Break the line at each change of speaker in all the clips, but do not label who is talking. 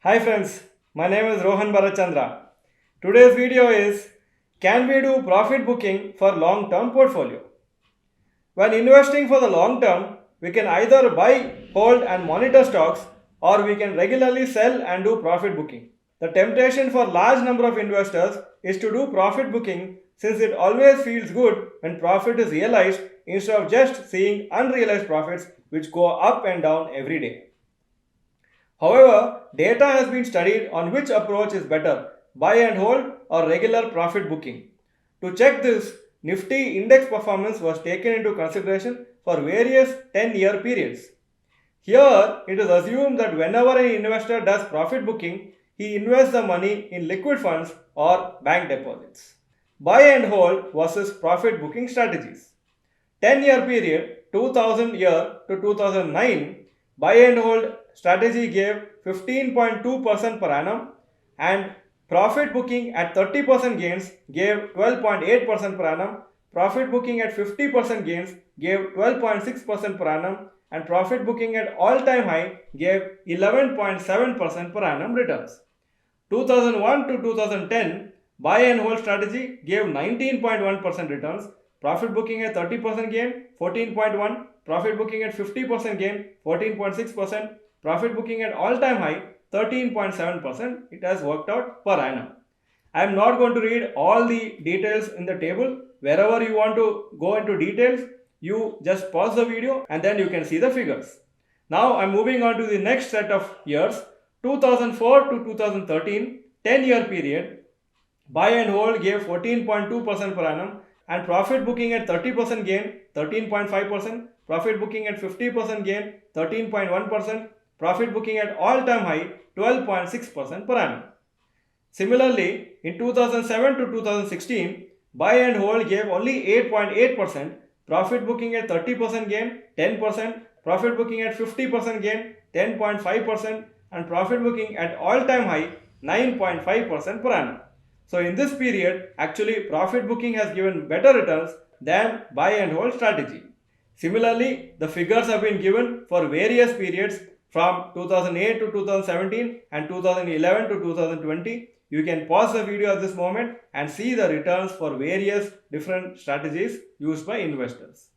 Hi friends, my name is Rohan Bharath Chandra. Today's video is, can we do profit booking for long-term portfolio? When investing for the long term, we can either buy, hold and monitor stocks, or we can regularly sell and do profit booking. The temptation for large number of investors is to do profit booking since it always feels good when profit is realized instead of just seeing unrealized profits which go up and down every day. However, data has been studied on which approach is better, buy and hold or regular profit booking. To check this, Nifty index performance was taken into consideration for various 10-year periods. Here, it is assumed that whenever an investor does profit booking, he invests the money in liquid funds or bank deposits. Buy and hold versus profit booking strategies. 10-year period 2000 year to 2009, buy and hold strategy gave 15.2% per annum and profit booking at 30% gains gave 12.8% per annum, profit booking at 50% gains gave 12.6% per annum and profit booking at all-time high gave 11.7% per annum returns. 2001 to 2010, buy and hold strategy gave 19.1% returns, profit booking at 30% gain 14.1, profit booking at 50% gain 14.6%, profit booking at all-time high 13.7%. It has worked out per annum. I am not going to read all the details in the table. Wherever you want to go into details, you just pause the video and then you can see the figures. Now I am moving on to the next set of years. 2004 to 2013, 10-year period, buy and hold gave 14.2% per annum and profit booking at 30% gain 13.5%, profit booking at 50% gain 13.1%, profit booking at all-time high 12.6% per annum. Similarly, in 2007 to 2016, buy and hold gave only 8.8%, profit booking at 30% gain 10%, profit booking at 50% gain 10.5%, and profit booking at all-time high 9.5% per annum. So in this period, actually profit booking has given better returns than buy and hold strategy. Similarly, the figures have been given for various periods from 2008 to 2017 and 2011 to 2020. You can pause the video at this moment and see the returns for various different strategies used by investors.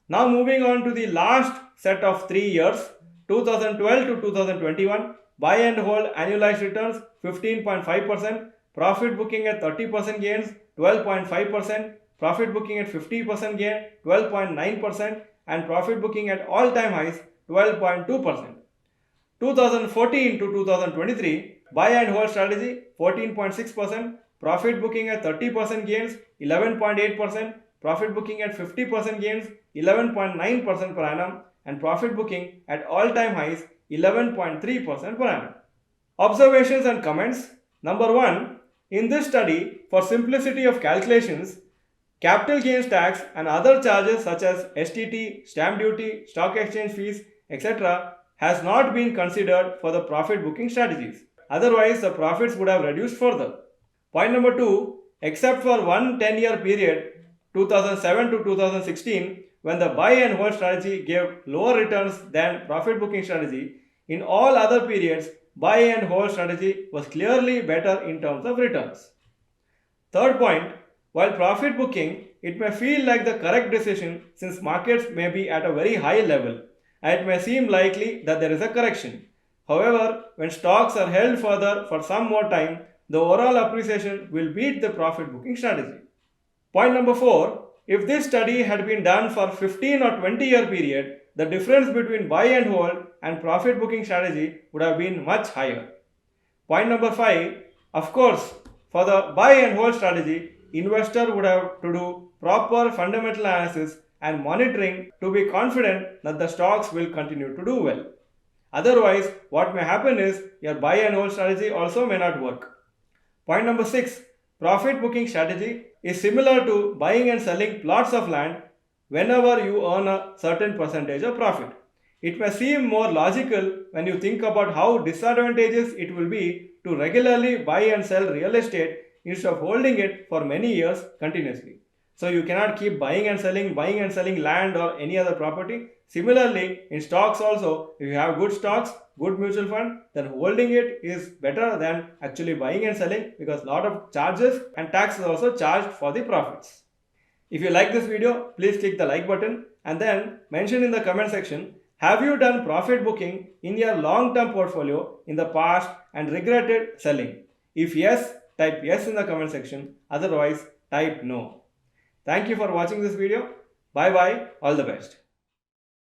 Now moving on to the last set of 3 years, 2012 to 2021, buy and hold annualized returns 15.5%, profit booking at 30% gains 12.5%, profit booking at 50% gain 12.9%, and profit booking at all-time highs 12.2%. 2014 to 2023, buy and hold strategy 14.6%, profit booking at 30% gains 11.8%, profit booking at 50% gains 11.9% per annum, and profit booking at all-time highs 11.3% per annum. Observations and comments. Number 1. In this study, for simplicity of calculations, capital gains tax and other charges such as STT, stamp duty, stock exchange fees, etc. has not been considered for the profit booking strategies. Otherwise, the profits would have reduced further. Point number 2. Except for one 10-year period, 2007 to 2016, when the buy and hold strategy gave lower returns than profit booking strategy, in all other periods, buy and hold strategy was clearly better in terms of returns. Third point, while profit booking, it may feel like the correct decision since markets may be at a very high level and it may seem likely that there is a correction. However, when stocks are held further for some more time, the overall appreciation will beat the profit booking strategy. Point number 4, if this study had been done for 15 or 20 year period, the difference between buy and hold and profit booking strategy would have been much higher. Point number 5, of course, for the buy and hold strategy, investor would have to do proper fundamental analysis and monitoring to be confident that the stocks will continue to do well. Otherwise, what may happen is your buy and hold strategy also may not work. Point number 6, profit booking strategy is similar to buying and selling plots of land whenever you earn a certain percentage of profit. It may seem more logical when you think about how disadvantageous it will be to regularly buy and sell real estate instead of holding it for many years continuously. So you cannot keep buying and selling land or any other property. Similarly, in stocks also, if you have good stocks, good mutual fund, then holding it is better than actually buying and selling, because lot of charges and tax is also charged for the profits. If you like this video, please click the like button and then mention in the comment section, have you done profit booking in your long-term portfolio in the past and regretted selling? If yes, type yes in the comment section. Otherwise, type no. Thank you for watching this video. Bye bye. All the best.